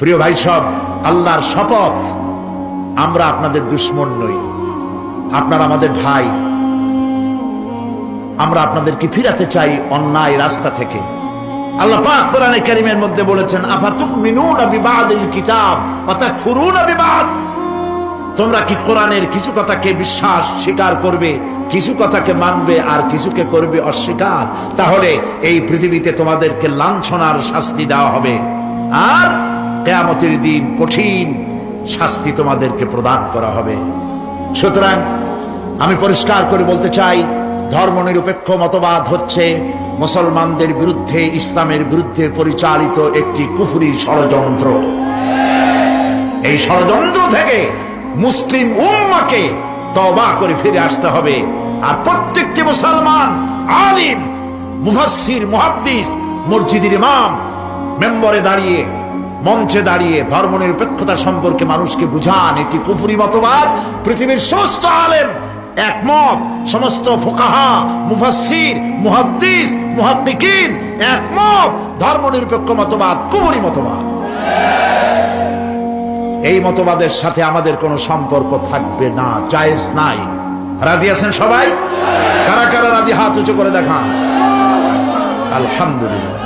প্রিয় ভাই সব, আল্লাহর শপথ, আমরা আপনাদের দুশমন নই, আপনারা আমাদের ভাই। আমরা আপনাদেরকে ফিরাতে চাই অন্যায় রাস্তা থেকে। আল্লাহ পাক কোরআনে কারীমের মধ্যে বলেছেন, আফাতুমিনুনা বিবাদিল কিতাব ওয়া তাকফুরুনা বিবাদ। তোমরা কি কোরআনের কিছু কথাকে বিশ্বাস স্বীকার করবে, কিছু কথাকে মানবে, আর কিছুকে করবে অস্বীকার? তাহলে এই পৃথিবীতে তোমাদেরকে লাঞ্ছনার শাস্তি দেওয়া হবে, আর কিয়ামতের দিন কঠিন শাস্তি তোমাদেরকে প্রদান করা হবে। সুতরাং আমি পরিষ্কার করে বলতে চাই, ধর্মনিরপেক্ষ মতবাদ হচ্ছে মুসলমানদের বিরুদ্ধে, ইসলামের বিরুদ্ধে পরিচালিত একটি কুফরি ষড়যন্ত্র। এই ষড়যন্ত্র থেকে মুসলিম উম্মাহকে তওবা করে ফিরে আসতে হবে। আর প্রত্যেকটি মুসলমান আলিম, মুফাসসির, মুহাদ্দিস, মসজিদের ইমাম মেম্বরে দাঁড়িয়ে, মঞ্চে দাঁড়িয়ে ধর্মনিরপেক্ষতা সম্পর্কে মানুষকে বুঝান। এটি কুফরি মতবাদ। পৃথিবীর সমস্ত আলেম একমত, সমস্ত ফুকাহা, মুফাসসির, মুহাদ্দিস, মুহাক্কিকিন একমত, ধর্মনিরপেক্ষ মতবাদ কুফরি মতবাদ। এই মতবাদের সাথে আমাদের কোনো সম্পর্ক থাকবে না, জায়েজ নাই। রাজি আছেন সবাই? কারা কারা রাজি হাত উঁচু করে দেখান। আলহামদুলিল্লাহ।